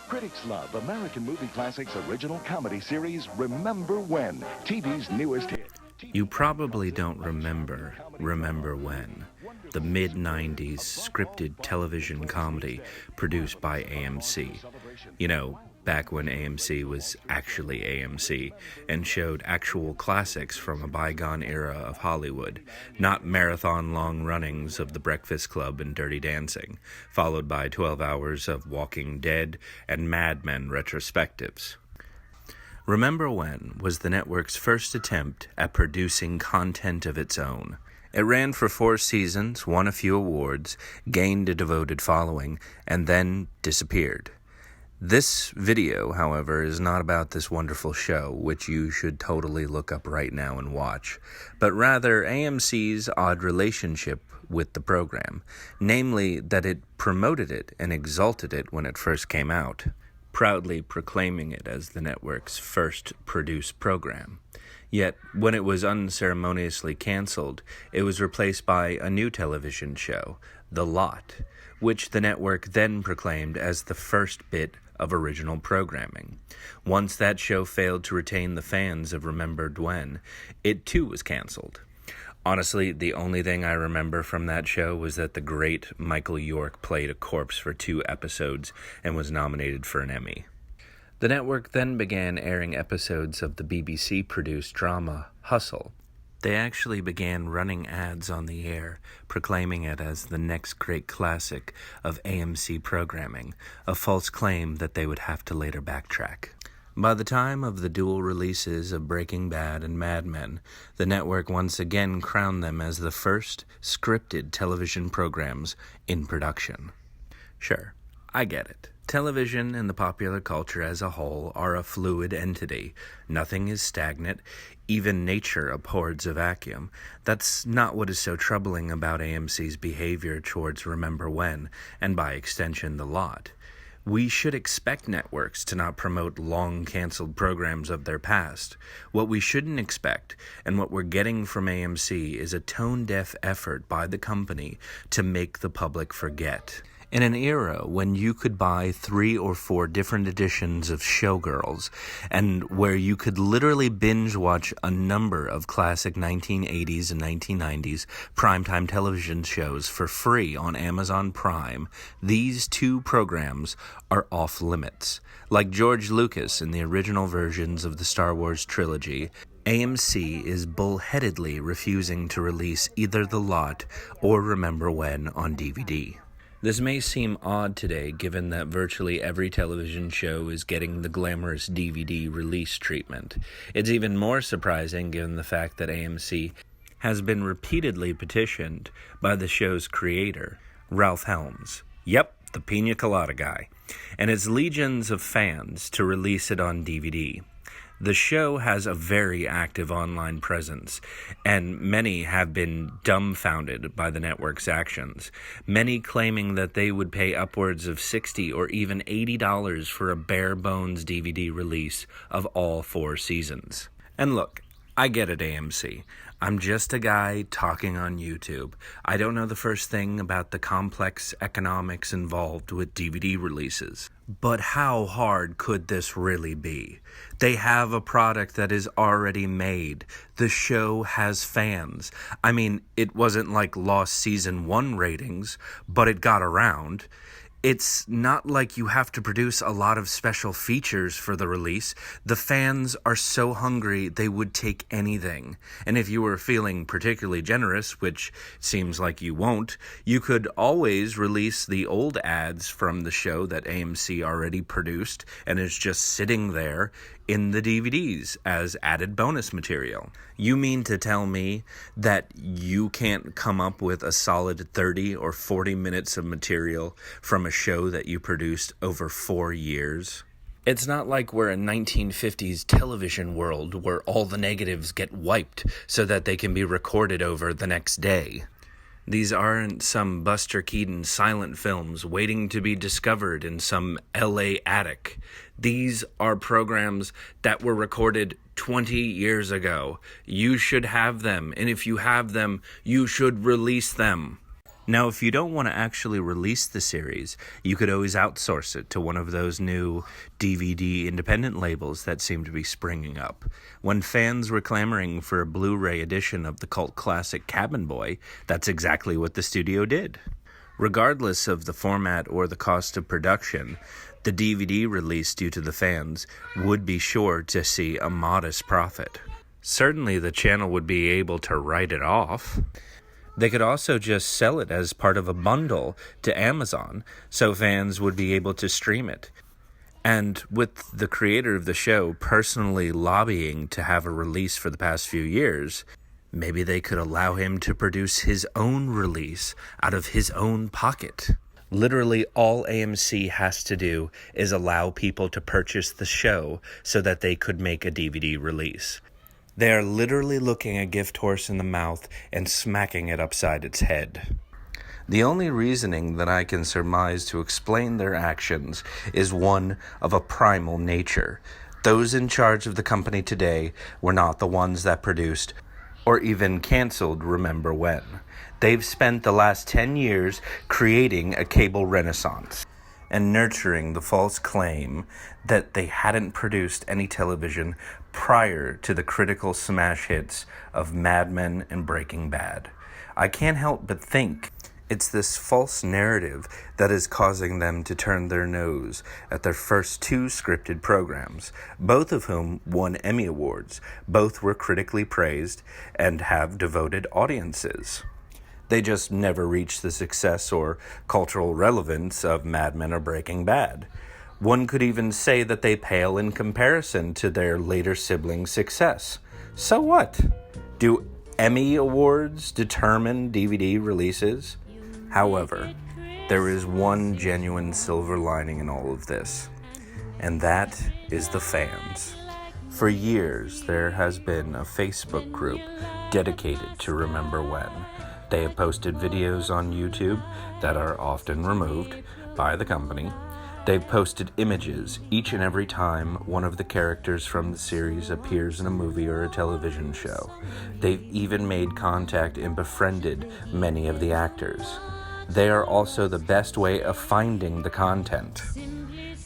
Critics love American movie classics original comedy series Remember When, TV's newest hit. You probably don't Remember When, the mid-90s scripted television comedy produced by AMC. You know, back when AMC was actually AMC and showed actual classics from a bygone era of Hollywood, not marathon-long runnings of The Breakfast Club and Dirty Dancing, followed by 12 hours of Walking Dead and Mad Men retrospectives. Remember When was the network's first attempt at producing content of its own. It ran for 4 seasons, won a few awards, gained a devoted following, and then disappeared. This video, however, is not about this wonderful show, which you should totally look up right now and watch, but rather AMC's odd relationship with the program, namely that it promoted it and exalted it when it first came out, proudly proclaiming it as the network's first produced program. Yet, when it was unceremoniously canceled, it was replaced by a new television show, The Lot, which the network then proclaimed as the first bit of original programming. Once that show failed to retain the fans of Remember When, it too was canceled. Honestly, the only thing I remember from that show was that the great Michael York played a corpse for 2 episodes and was nominated for an Emmy. The network then began airing episodes of the BBC-produced drama Hustle. They actually began running ads on the air, proclaiming it as the next great classic of AMC programming, a false claim that they would have to later backtrack. By the time of the dual releases of Breaking Bad and Mad Men, the network once again crowned them as the first scripted television programs in production. Sure, I get it. Television and the popular culture as a whole are a fluid entity. Nothing is stagnant. Even nature abhors a vacuum. That's not what is so troubling about AMC's behavior towards Remember When, and by extension, The Lot. We should expect networks to not promote long-canceled programs of their past. What we shouldn't expect, and what we're getting from AMC, is a tone-deaf effort by the company to make the public forget. In an era when you could buy 3 or 4 different editions of Showgirls, and where you could literally binge-watch a number of classic 1980s and 1990s primetime television shows for free on Amazon Prime, these 2 programs are off-limits. Like George Lucas in the original versions of the Star Wars trilogy, AMC is bullheadedly refusing to release either The Lot or Remember When on DVD. This may seem odd today, given that virtually every television show is getting the glamorous DVD release treatment. It's even more surprising given the fact that AMC has been repeatedly petitioned by the show's creator, Ralph Helms. Yep, the Pina Colada guy. And its legions of fans to release it on DVD. The show has a very active online presence, and many have been dumbfounded by the network's actions, many claiming that they would pay upwards of $60 or even $80 for a bare-bones DVD release of all 4 seasons. And look, I get it, AMC. I'm just a guy talking on YouTube. I don't know the first thing about the complex economics involved with DVD releases. But how hard could this really be? They have a product that is already made. The show has fans. I mean, it wasn't like lost season 1 ratings, but it got around. It's not like you have to produce a lot of special features for the release. The fans are so hungry they would take anything. And if you were feeling particularly generous, which seems like you won't, you could always release the old ads from the show that AMC already produced and is just sitting there in the DVDs as added bonus material. You mean to tell me that you can't come up with a solid 30 or 40 minutes of material from a show that you produced over 4 years? It's not like we're a 1950s television world where all the negatives get wiped so that they can be recorded over the next day. These aren't some Buster Keaton silent films waiting to be discovered in some LA attic. These are programs that were recorded 20 years ago. You should have them, and if you have them, you should release them. Now, if you don't want to actually release the series, you could always outsource it to one of those new DVD independent labels that seem to be springing up. When fans were clamoring for a Blu-ray edition of the cult classic Cabin Boy, that's exactly what the studio did. Regardless of the format or the cost of production, the DVD release due to the fans would be sure to see a modest profit. Certainly the channel would be able to write it off. They could also just sell it as part of a bundle to Amazon, so fans would be able to stream it. And with the creator of the show personally lobbying to have a release for the past few years, maybe they could allow him to produce his own release out of his own pocket. Literally all AMC has to do is allow people to purchase the show so that they could make a DVD release. They are literally looking a gift horse in the mouth and smacking it upside its head. The only reasoning that I can surmise to explain their actions is one of a primal nature. Those in charge of the company today were not the ones that produced or even canceled Remember When. They've spent the last 10 years creating a cable renaissance and nurturing the false claim that they hadn't produced any television prior to the critical smash hits of Mad Men and Breaking Bad. I can't help but think it's this false narrative that is causing them to turn their nose at their first two scripted programs, both of whom won Emmy Awards. Both were critically praised and have devoted audiences. They just never reached the success or cultural relevance of Mad Men or Breaking Bad. One could even say that they pale in comparison to their later siblings' success. So what? Do Emmy Awards determine DVD releases? However, there is one genuine silver lining in all of this, and that is the fans. For years, there has been a Facebook group dedicated to Remember When. They have posted videos on YouTube that are often removed by the company. They've posted images each and every time one of the characters from the series appears in a movie or a television show. They've even made contact and befriended many of the actors. They are also the best way of finding the content.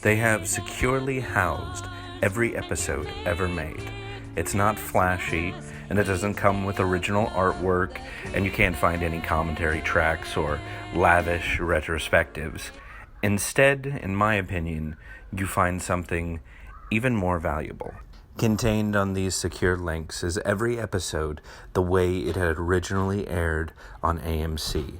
They have securely housed every episode ever made. It's not flashy, and it doesn't come with original artwork, and you can't find any commentary tracks or lavish retrospectives. Instead, in my opinion, you find something even more valuable. Contained on these secure links is every episode the way it had originally aired on AMC,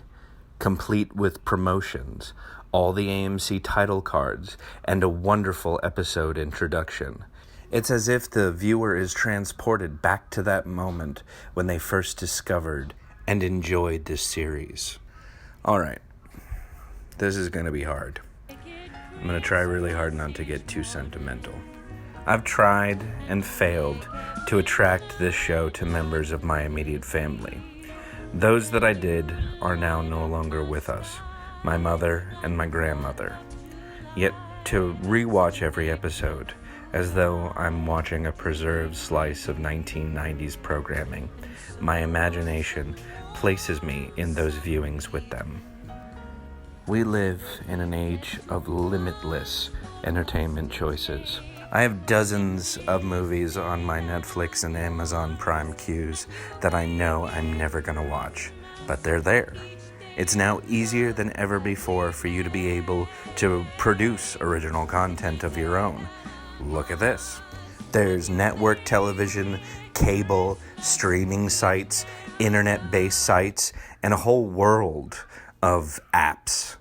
complete with promotions, all the AMC title cards, and a wonderful episode introduction. It's as if the viewer is transported back to that moment when they first discovered and enjoyed this series. Alright, this is going to be hard. I'm going to try really hard not to get too sentimental. I've tried and failed to attract this show to members of my immediate family. Those that I did are now no longer with us, my mother and my grandmother. Yet to rewatch every episode, as though I'm watching a preserved slice of 1990s programming, my imagination places me in those viewings with them. We live in an age of limitless entertainment choices. I have dozens of movies on my Netflix and Amazon Prime queues that I know I'm never going to watch, but they're there. It's now easier than ever before for you to be able to produce original content of your own. Look at this. There's network television, cable, streaming sites, internet-based sites, and a whole world of apps.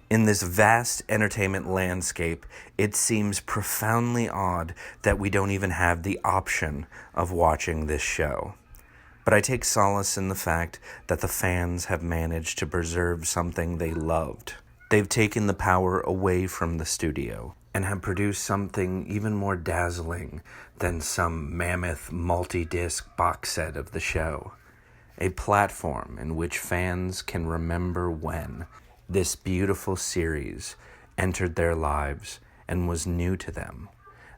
In this vast entertainment landscape, it seems profoundly odd that we don't even have the option of watching this show. But I take solace in the fact that the fans have managed to preserve something they loved. They've taken the power away from the studio and have produced something even more dazzling than some mammoth multi-disc box set of the show. A platform in which fans can remember when this beautiful series entered their lives and was new to them.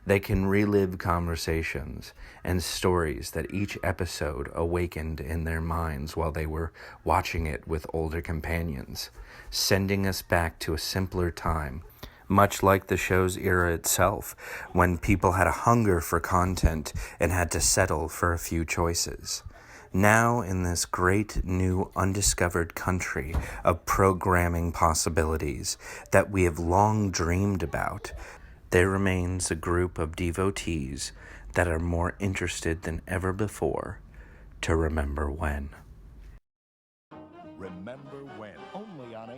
They can relive conversations and stories that each episode awakened in their minds while they were watching it with older companions, sending us back to a simpler time, much like the show's era itself, when people had a hunger for content and had to settle for a few choices. Now, in this great new undiscovered country of programming possibilities that we have long dreamed about, there remains a group of devotees that are more interested than ever before to remember when. Remember When, only on